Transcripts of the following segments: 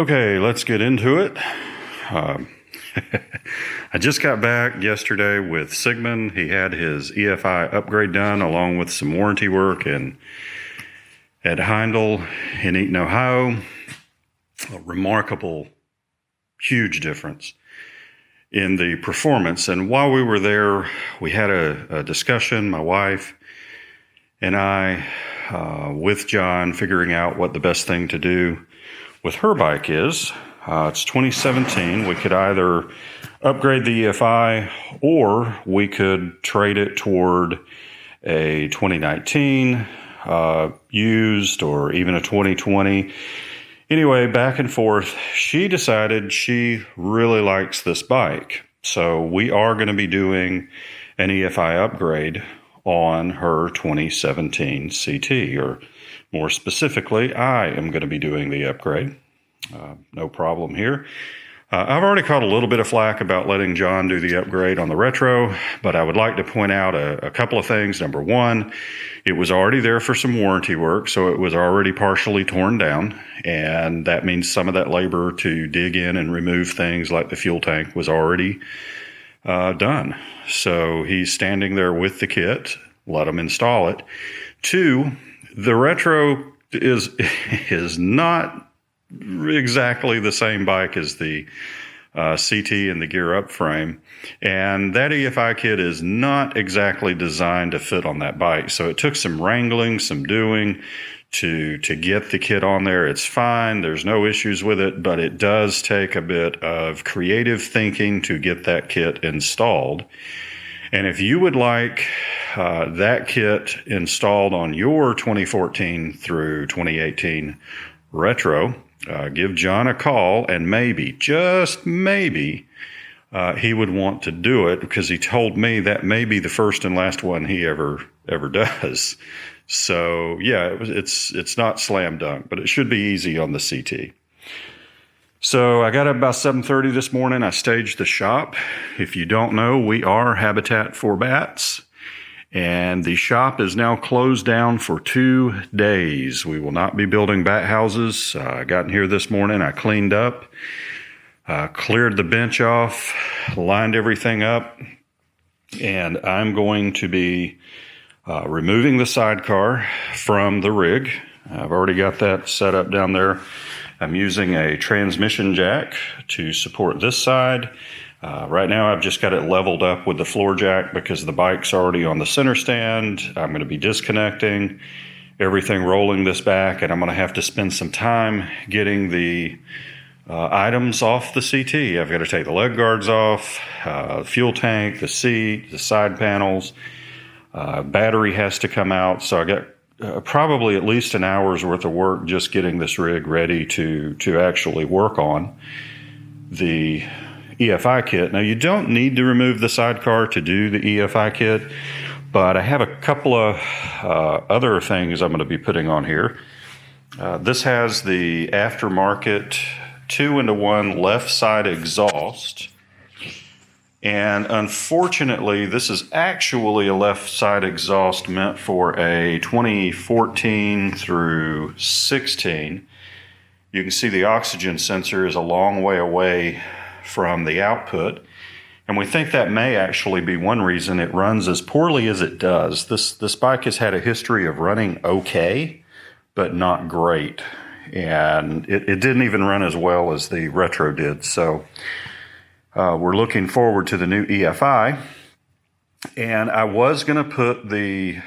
Okay, let's get into it. I just got back yesterday with Sigmund. He had his EFI upgrade done along with some warranty work at Heindel in Eaton, Ohio. A remarkable, huge difference in the performance. And while we were there, we had a discussion, my wife and I, with John, figuring out what the best thing to do with her bike is. It's 2017. We could either upgrade the EFI or we could trade it toward a 2019 used or even a 2020. Anyway, back and forth, she decided she really likes this bike. So we are going to be doing an EFI upgrade on her 2017 CT, or more specifically, I am going to be doing the upgrade. No problem here. I've already caught a little bit of flack about letting John do the upgrade on the Retro, but I would like to point out a couple of things. Number one, it was already there for some warranty work, so it was already partially torn down, and that means some of that labor to dig in and remove things like the fuel tank was already done. So he's standing there with the kit. Let him install it. Two, the Retro is not exactly the same bike as the CT and the gear up frame, and that EFI kit is not exactly designed to fit on that bike. So it took some wrangling, some doing to get the kit on there. It's fine, there's no issues with it, but it does take a bit of creative thinking to get that kit installed. And if you would like that kit installed on your 2014 through 2018 Retro, give John a call, and maybe, just maybe, he would want to do it, because he told me that may be the first and last one he ever does. So yeah, it's not slam dunk, but it should be easy on the CT. So I got up about 7:30 this morning. I staged the shop. If you don't know, we are Habitat for Bats, and the shop is now closed down for 2 days. We will not be building bat houses. I got in here this morning. I cleaned up, cleared the bench off, lined everything up, and I'm going to be removing the sidecar from the rig. I've already got that set up down there. I'm using a transmission jack to support this side. Right now I've just got it leveled up with the floor jack because the bike's already on the center stand. I'm going to be disconnecting everything, rolling this back, and I'm going to have to spend some time getting the items off the CT. I've got to take the leg guards off, fuel tank, the seat, the side panels. Battery has to come out, so I got probably at least an hour's worth of work just getting this rig ready to actually work on the EFI kit. Now, you don't need to remove the sidecar to do the EFI kit, but I have a couple of other things I'm going to be putting on here. This has the aftermarket 2-into-1 left side exhaust. And unfortunately, this is actually a left side exhaust meant for a 2014 through 16. You can see the oxygen sensor is a long way away from the output, and we think that may actually be one reason it runs as poorly as it does. This bike has had a history of running okay, but not great, and it didn't even run as well as the Retro did. So we're looking forward to the new EFI, and I was going to put the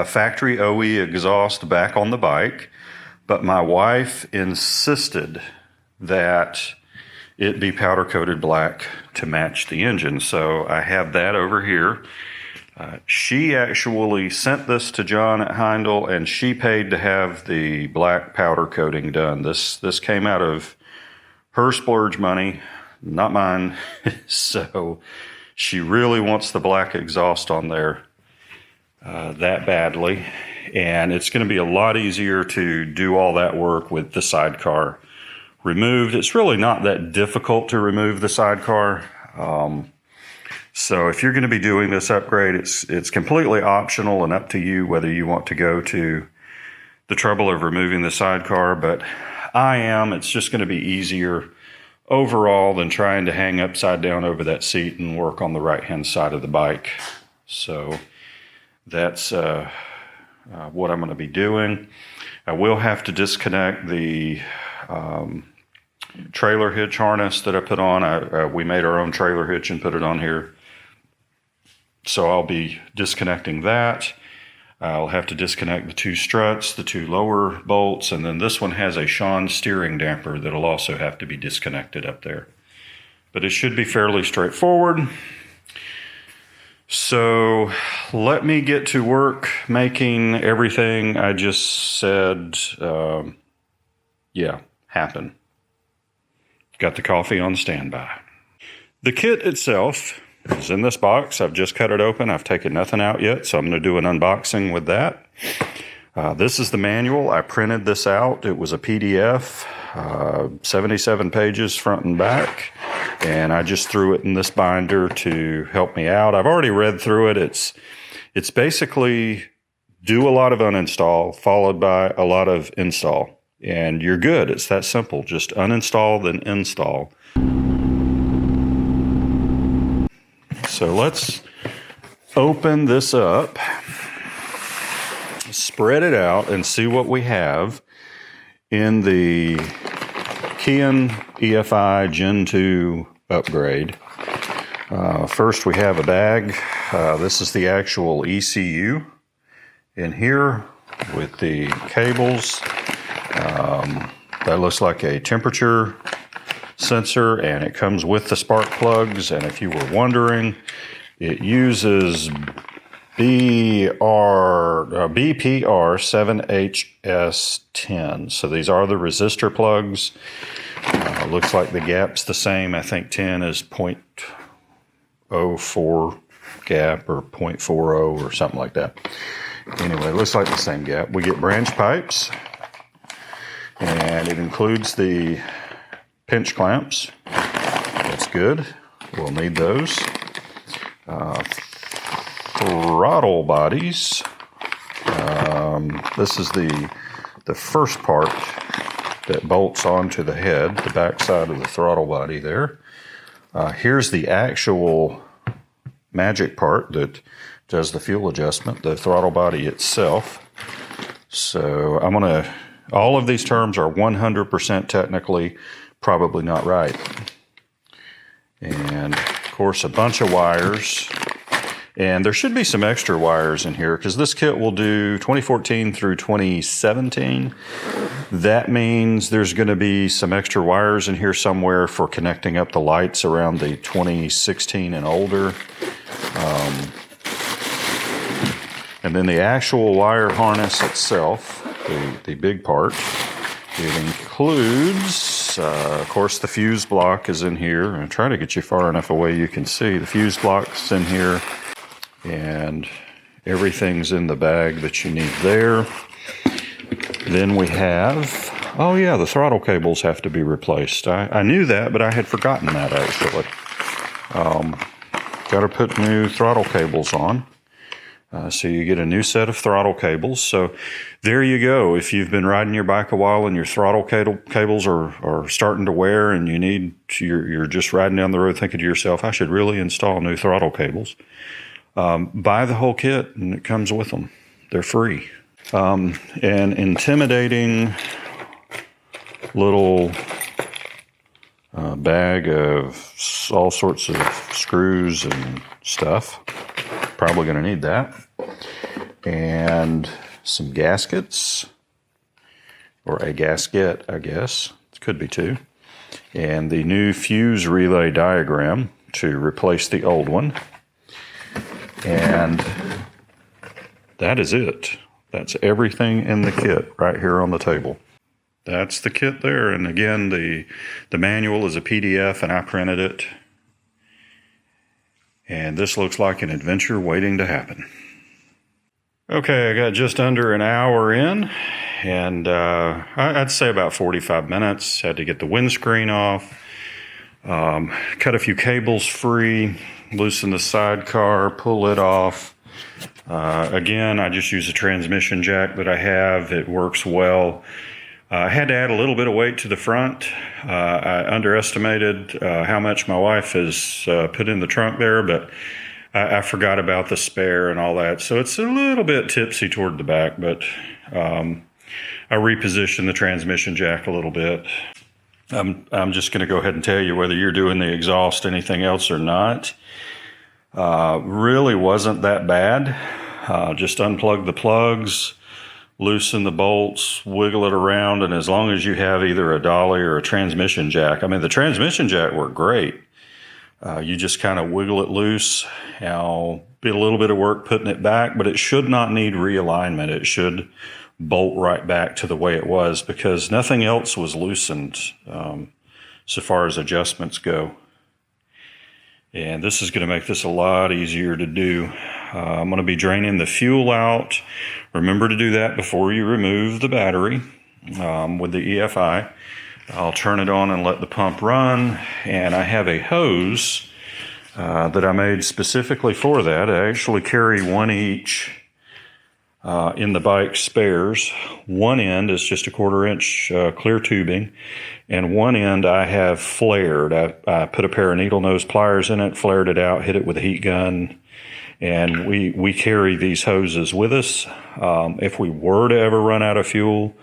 factory OE exhaust back on the bike, but my wife insisted that it be powder coated black to match the engine. So I have that over here. She actually sent this to John at Heindel, and she paid to have the black powder coating done. This came out of her splurge money, not mine. So she really wants the black exhaust on there that badly. And it's going to be a lot easier to do all that work with the sidecar removed. It's really not that difficult to remove the sidecar. So if you're going to be doing this upgrade, it's completely optional and up to you whether you want to go to the trouble of removing the sidecar. But I am. It's just going to be easier overall than trying to hang upside down over that seat and work on the right-hand side of the bike. So that's what I'm going to be doing. I will have to disconnect the trailer hitch harness that I put on. We made our own trailer hitch and put it on here. So I'll be disconnecting that. I'll have to disconnect the 2 struts, the 2 lower bolts, and then this one has a Sean steering damper that'll also have to be disconnected up there. But it should be fairly straightforward. So let me get to work making everything I just said, happen. Got the coffee on standby. The kit itself is in this box. I've just cut it open. I've taken nothing out yet, so I'm going to do an unboxing with that. This is the manual. I printed this out. It was a PDF, 77 pages front and back, and I just threw it in this binder to help me out. I've already read through it. It's basically do a lot of uninstall followed by a lot of install, and you're good. It's that simple. Just uninstall, then install. So let's open this up, spread it out, and see what we have in the Keihin EFI Gen2 upgrade. First, we have a bag. This is the actual ECU in here with the cables. That looks like a temperature sensor, and it comes with the spark plugs. And if you were wondering, it uses BPR7HS10. So these are the resistor plugs. Looks like the gap's the same. I think 10 is 0.04 gap or 0.40 or something like that. Anyway, looks like the same gap. We get branch pipes, and it includes the pinch clamps. That's good. We'll need those. Throttle bodies. This is the first part that bolts onto the head, the back side of the throttle body there. Here's the actual magic part that does the fuel adjustment, the throttle body itself. So all of these terms are 100% technically probably not right. And of course, a bunch of wires. And there should be some extra wires in here because this kit will do 2014 through 2017. That means there's going to be some extra wires in here somewhere for connecting up the lights around the 2016 and older. And then the actual wire harness itself, the big part, it includes, of course, the fuse block is in here. I'm trying to get you far enough away you can see. The fuse block's in here, and everything's in the bag that you need there. Then we have, the throttle cables have to be replaced. I knew that, but I had forgotten that actually. Got to put new throttle cables on. So you get a new set of throttle cables. So there you go. If you've been riding your bike a while and your throttle cables are starting to wear and you're just riding down the road thinking to yourself, I should really install new throttle cables. Buy the whole kit and it comes with them. They're free. An intimidating little bag of all sorts of screws and stuff. Probably going to need that. And some gaskets, or a gasket, I guess. It could be two. And the new fuse relay diagram to replace the old one. And that is it. That's everything in the kit right here on the table. That's the kit there. And again, the manual is a PDF and I printed it. And this looks like an adventure waiting to happen. Okay, I got just under an hour in, and I'd say about 45 minutes. Had to get the windscreen off, cut a few cables free, loosen the sidecar, pull it off. Again, I just use a transmission jack that I have. It works well. I had to add a little bit of weight to the front. I underestimated how much my wife has put in the trunk there, but I forgot about the spare and all that. So it's a little bit tipsy toward the back, but I repositioned the transmission jack a little bit. I'm just going to go ahead and tell you whether you're doing the exhaust, anything else or not. Really wasn't that bad. Just unplug the plugs, loosen the bolts, wiggle it around, and as long as you have either a dolly or a transmission jack, I mean, the transmission jack worked great. You just kind of wiggle it loose. Be a little bit of work putting it back, but it should not need realignment. It should bolt right back to the way it was because nothing else was loosened so far as adjustments go. And this is going to make this a lot easier to do. I'm going to be draining the fuel out. Remember to do that before you remove the battery with the EFI. I'll turn it on and let the pump run. And I have a hose that I made specifically for that. I actually carry one each in the bike spares. One end is just a 1/4 inch clear tubing, and one end I have flared. I put a pair of needle nose pliers in it, flared it out, hit it with a heat gun, and we carry these hoses with us. If we were to ever run out of fuel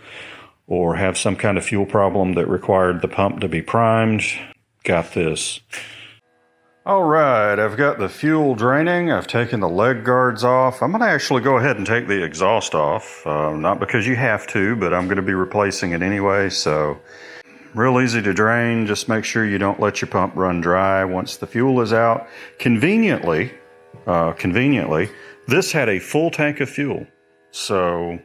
or have some kind of fuel problem that required the pump to be primed, got this. All right, I've got the fuel draining. I've taken the leg guards off. I'm going to actually go ahead and take the exhaust off. Not because you have to, but I'm going to be replacing it anyway. So real easy to drain. Just make sure you don't let your pump run dry once the fuel is out. Conveniently, this had a full tank of fuel. So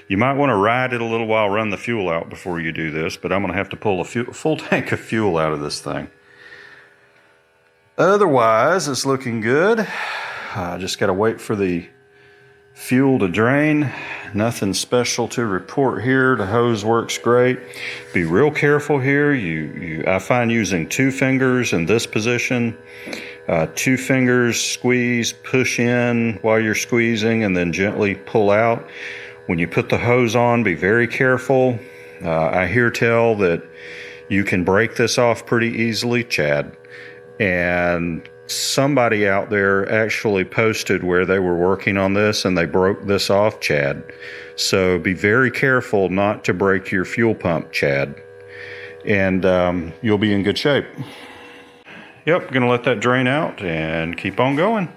you might want to ride it a little while, run the fuel out before you do this, but I'm going to have to pull a full tank of fuel out of this thing. Otherwise, it's looking good. I just got to wait for the fuel to drain. Nothing special to report here. The hose works great. Be real careful here. I find using 2 fingers in this position. 2 fingers, squeeze, push in while you're squeezing, and then gently pull out. When you put the hose on, be very careful. I hear tell that you can break this off pretty easily, Chad. And somebody out there actually posted where they were working on this and they broke this off, Chad. So be very careful not to break your fuel pump, Chad. And you'll be in good shape. Yep, gonna let that drain out and keep on going.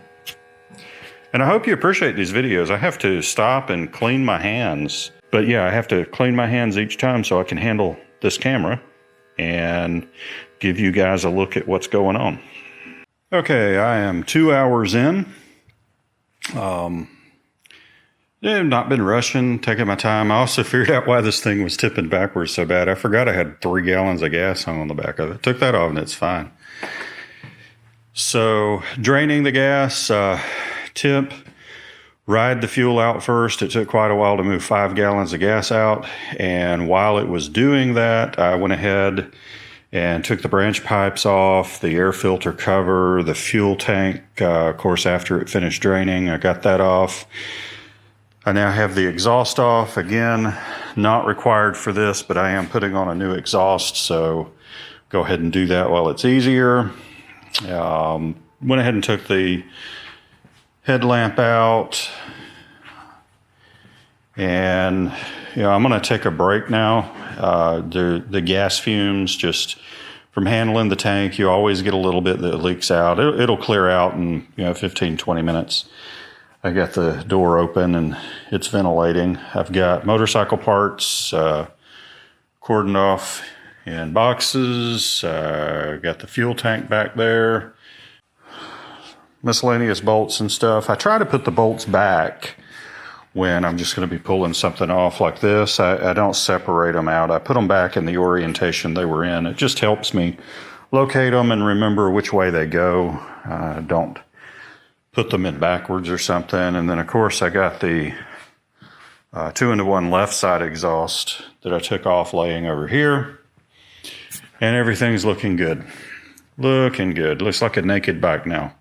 And I hope you appreciate these videos. I have to stop and clean my hands. But yeah, I have to clean my hands each time so I can handle this camera and give you guys a look at what's going on. Okay, I am 2 hours in. I've not been rushing, taking my time. I also figured out why this thing was tipping backwards so bad. I forgot I had 3 gallons of gas hung on the back of it. Took that off and it's fine. So draining the gas, tip, ride the fuel out first. It took quite a while to move 5 gallons of gas out. And while it was doing that, I went ahead and took the branch pipes off, the air filter cover, the fuel tank. Of course, after it finished draining, I got that off. I now have the exhaust off. Again, not required for this, but I am putting on a new exhaust, so go ahead and do that while it's easier. Went ahead and took the headlamp out. And I'm going to take a break now. The gas fumes, just from handling the tank, you always get a little bit that leaks out. It'll clear out in 15, 20 minutes. I got the door open and it's ventilating. I've got motorcycle parts cordoned off in boxes. Got the fuel tank back there. Miscellaneous bolts and stuff. I try to put the bolts back when I'm just going to be pulling something off like this. I don't separate them out. I put them back in the orientation they were in. It just helps me locate them and remember which way they go. Don't put them in backwards or something. And then, of course, I got the 2-in-1 left side exhaust that I took off laying over here. And everything's looking good. Looking good. Looks like a naked bike now.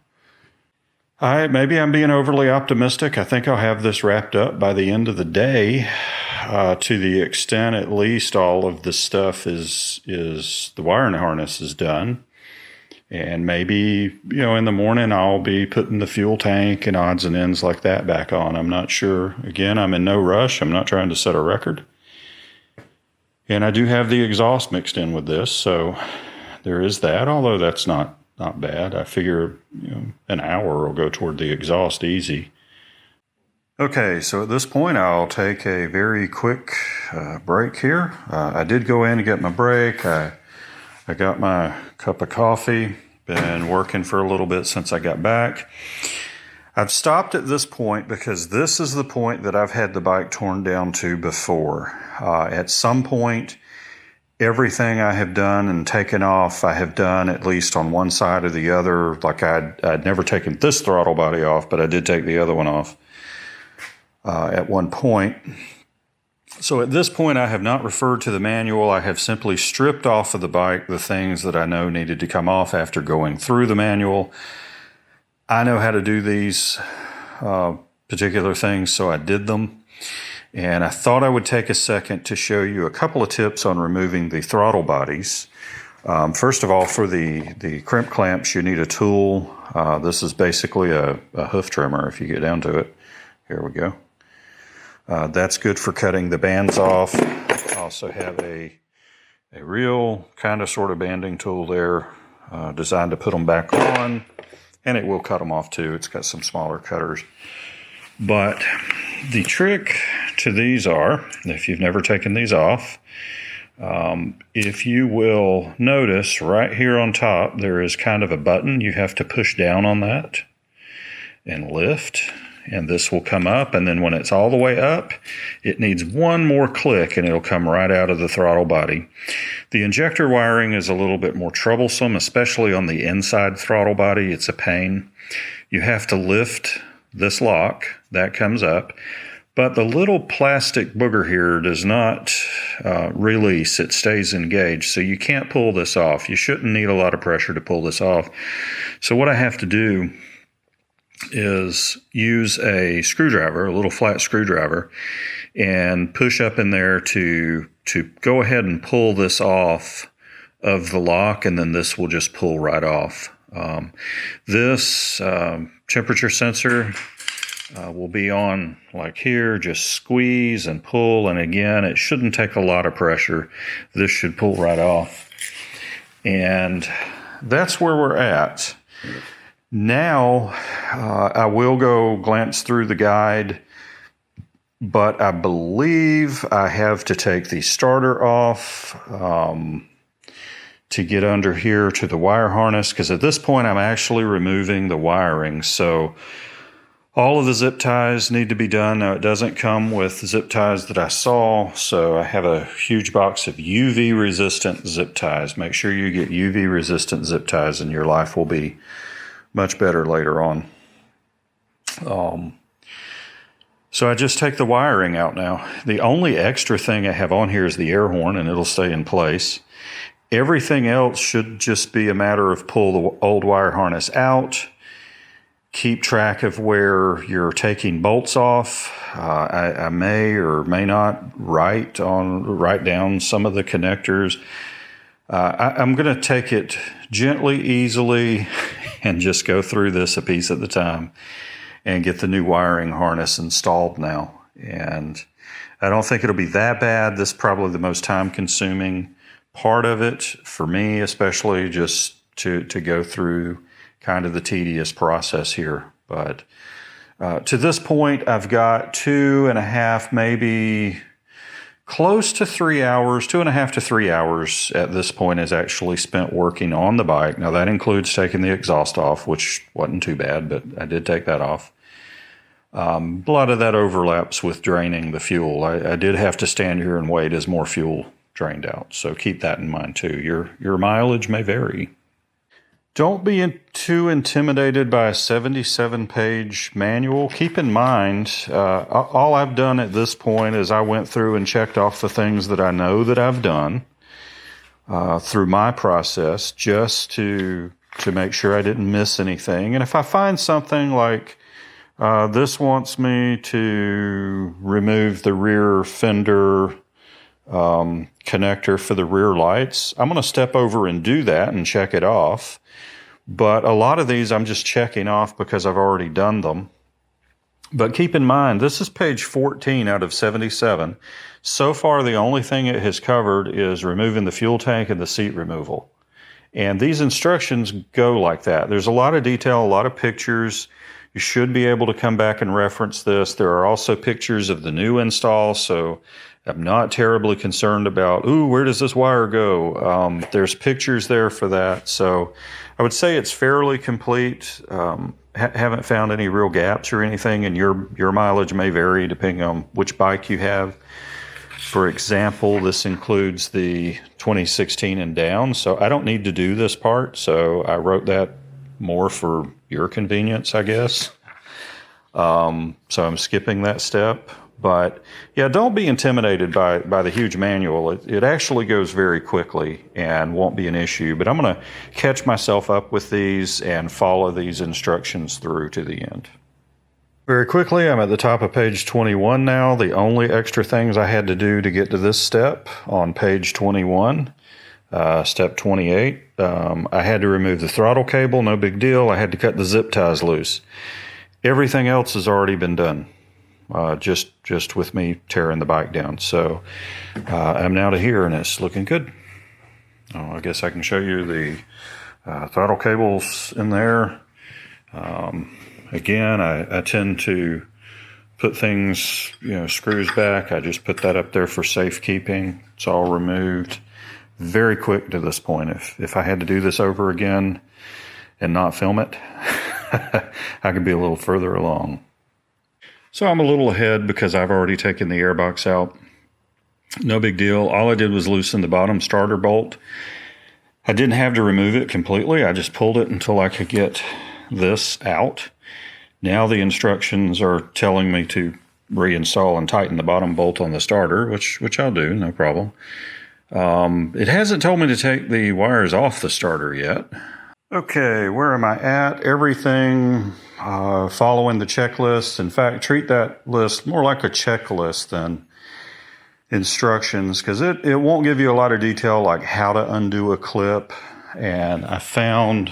Maybe I'm being overly optimistic. I think I'll have this wrapped up by the end of the day. to the extent at least all of the stuff is the wiring harness is done. And maybe, in the morning I'll be putting the fuel tank and odds and ends like that back on. I'm not sure. Again, I'm in no rush. I'm not trying to set a record. And I do have the exhaust mixed in with this, so there is that, although that's not bad. I figure an hour will go toward the exhaust easy. Okay, so at this point I'll take a very quick break here. I did go in to get my break. I got my cup of coffee. Been working for a little bit since I got back. I've stopped at this point because this is the point that I've had the bike torn down to before. At some point, everything I have done and taken off, I have done at least on one side or the other. Like I'd never taken this throttle body off, but I did take the other one off at one point. So at this point, I have not referred to the manual. I have simply stripped off of the bike the things that I know needed to come off after going through the manual. I know how to do these particular things, so I did them. And I thought I would take a second to show you a couple of tips on removing the throttle bodies. First of all, for the crimp clamps, you need a tool. This is basically a hoof trimmer if you get down to it. Here we go. That's good for cutting the bands off. I also have a real kind of sort of banding tool there designed to put them back on, and it will cut them off too. It's got some smaller cutters. But the trick to these are, if you've never taken these off, if you will notice right here on top, there is kind of a button. You have to push down on that and lift, and this will come up. And then when it's all the way up, it needs one more click and it'll come right out of the throttle body. The injector wiring is a little bit more troublesome, especially on the inside throttle body. It's a pain. You have to lift this lock, that comes up. But the little plastic booger here does not release. It stays engaged, so you can't pull this off. You shouldn't need a lot of pressure to pull this off. So what I have to do is use a screwdriver, a little flat screwdriver, and push up in there to go ahead and pull this off of the lock, and then this will just pull right off. This temperature sensor will be on like here. Just squeeze and pull, and again, it shouldn't take a lot of pressure. This should pull right off, and that's where we're at. Now, I will go glance through the guide, but I believe I have to take the starter off to get under here to the wire harness, because at this point I'm actually removing the wiring. So all of the zip ties need to be done. Now, it doesn't come with zip ties that I saw, so I have a huge box of UV resistant zip ties. Make sure you get UV resistant zip ties and your life will be much better later on. So I just take the wiring out now. The only extra thing I have on here is the air horn, and it'll stay in place. Everything else should just be a matter of pull the old wire harness out, keep track of where you're taking bolts off. I may or may not write down some of the connectors. I'm going to take it gently, easily, and just go through this a piece at a time and get the new wiring harness installed now. And I don't think it'll be that bad. This is probably the most time-consuming part of it for me, especially just to go through kind of the tedious process here. But to this point, I've got 2.5, maybe close to 3 hours, 2.5 to 3 hours at this point is actually spent working on the bike. Now that includes taking the exhaust off, which wasn't too bad, but I did take that off. A lot of that overlaps with draining the fuel. I did have to stand here and wait as more fuel drained out. So keep that in mind too. Your mileage may vary. Don't be too intimidated by a 77-page manual. Keep in mind, all I've done at this point is I went through and checked off the things that I know that I've done through my process, just to make sure I didn't miss anything. And if I find something like This wants me to remove the rear fender connector for the rear lights. I'm going to step over and do that and check it off. But a lot of these I'm just checking off because I've already done them. But keep in mind, this is page 14 out of 77. So far, the only thing it has covered is removing the fuel tank and the seat removal. And these instructions go like that. There's a lot of detail, a lot of pictures. You should be able to come back and reference this. There are also pictures of the new install, so I'm not terribly concerned about, ooh, where does this wire go? There's pictures there for that. So I would say it's fairly complete. Haven't found any real gaps or anything, and your mileage may vary depending on which bike you have. For example, this includes the 2016 and down, so I don't need to do this part, so I wrote that more for your convenience, I guess. So I'm skipping that step. But yeah, don't be intimidated by the huge manual. It actually goes very quickly and won't be an issue. But I'm going to catch myself up with these and follow these instructions through to the end. Very quickly, I'm at the top of page 21 now. The only extra things I had to do to get to this step on page 21, step 28, I had to remove the throttle cable, no big deal. I had to cut the zip ties loose. Everything else has already been done. Just with me tearing the bike down. So I'm now to here, and it's looking good. I guess I can show you the throttle cables in there. Again, I tend to put things, screws back. I just put that up there for safekeeping. It's all removed. Very quick to this point. If I had to do this over again and not film it, I could be a little further along. So I'm a little ahead because I've already taken the airbox out. No big deal. All I did was loosen the bottom starter bolt. I didn't have to remove it completely. I just pulled it until I could get this out. Now the instructions are telling me to reinstall and tighten the bottom bolt on the starter, which I'll do, no problem. It hasn't told me to take the wires off the starter yet. Okay, where am I at? Everything following the checklist. In fact, treat that list more like a checklist than instructions, because it won't give you a lot of detail like how to undo a clip. And I found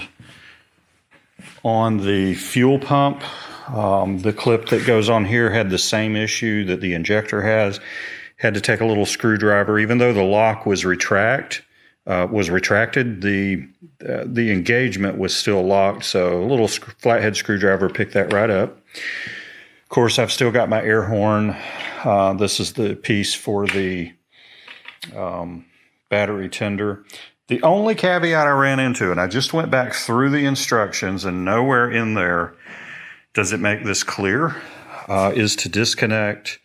on the fuel pump, the clip that goes on here had the same issue that the injector has. Had to take a little screwdriver, even though the lock was retracted, the engagement was still locked, so a little flathead screwdriver picked that right up. Of course, I've still got my air horn. This is the piece for the battery tender. The only caveat I ran into, and I just went back through the instructions, and nowhere in there does it make this clear, is to disconnect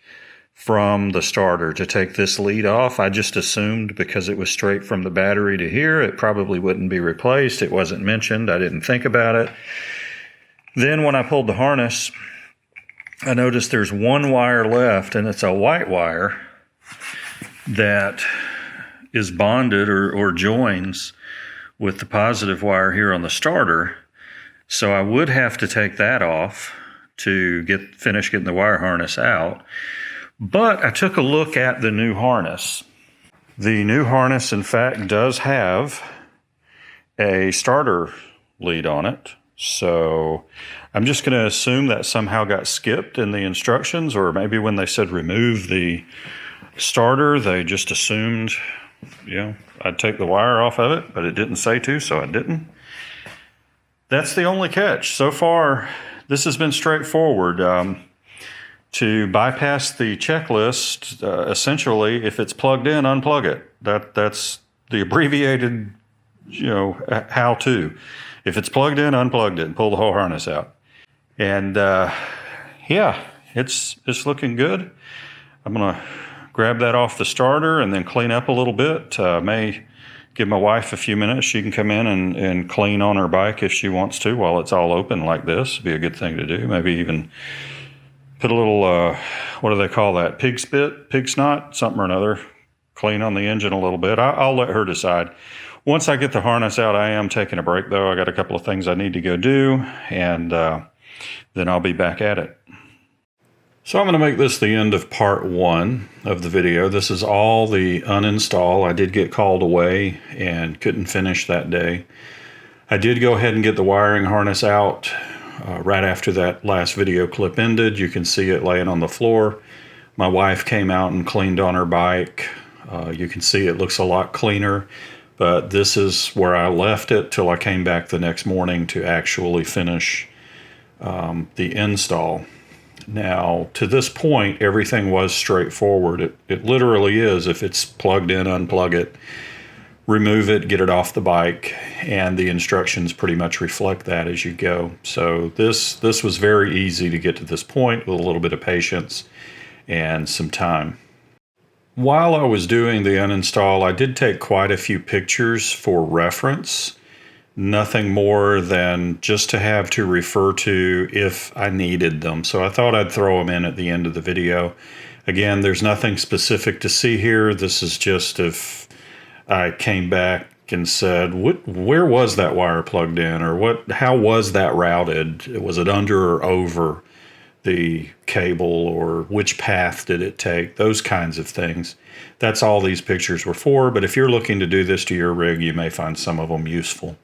from the starter, to take this lead off. I just assumed because it was straight from the battery to here, it probably wouldn't be replaced. It wasn't mentioned. I didn't think about it. Then when I pulled the harness, I noticed there's one wire left, and it's a white wire that is bonded or joins with the positive wire here on the starter. So I would have to take that off to finish getting the wire harness out. But I took a look at the new harness. The new harness, in fact, does have a starter lead on it. So I'm just going to assume that somehow got skipped in the instructions, or maybe when they said remove the starter, they just assumed, I'd take the wire off of it, but it didn't say to, so I didn't. That's the only catch. So far, this has been straightforward. To bypass the checklist, essentially, if it's plugged in, unplug it. That's the abbreviated, how-to. If it's plugged in, unplugged it, and pull the whole harness out. And it's looking good. I'm gonna grab that off the starter and then clean up a little bit. May give my wife a few minutes. She can come in and clean on her bike if she wants to while it's all open like this. Be a good thing to do. Maybe even put a little, what do they call that? Pig snot, something or another. Clean on the engine a little bit. I'll let her decide. Once I get the harness out, I am taking a break, though. I got a couple of things I need to go do. And then I'll be back at it. So I'm going to make this the end of part 1 of the video. This is all the uninstall. I did get called away and couldn't finish that day. I did go ahead and get the wiring harness out right after that last video clip ended. You can see it laying on the floor. My wife came out and cleaned on her bike. You can see it looks a lot cleaner, but this is where I left it till I came back the next morning to actually finish the install. Now, to this point, everything was straightforward. It literally is. If it's plugged in, unplug it, remove it, get it off the bike, and the instructions pretty much reflect that as you go. So this was very easy to get to this point with a little bit of patience and some time. While I was doing the uninstall, I did take quite a few pictures for reference. Nothing more than just to have to refer to if I needed them. So I thought I'd throw them in at the end of the video. Again, there's nothing specific to see here. This is just if I came back and said, where was that wire plugged in? Or how was that routed? Was it under or over the cable? Or which path did it take? Those kinds of things. That's all these pictures were for. But if you're looking to do this to your rig, you may find some of them useful.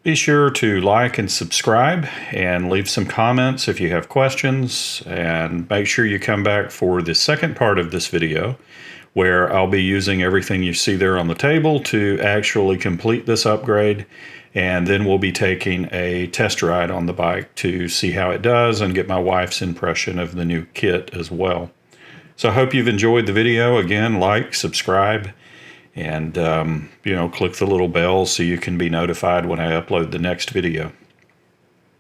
Be sure to like and subscribe and leave some comments if you have questions, and make sure you come back for the second part of this video where I'll be using everything you see there on the table to actually complete this upgrade, and then we'll be taking a test ride on the bike to see how it does and get my wife's impression of the new kit as well. So I hope you've enjoyed the video. Again, like, subscribe, and click the little bell so you can be notified when I upload the next video.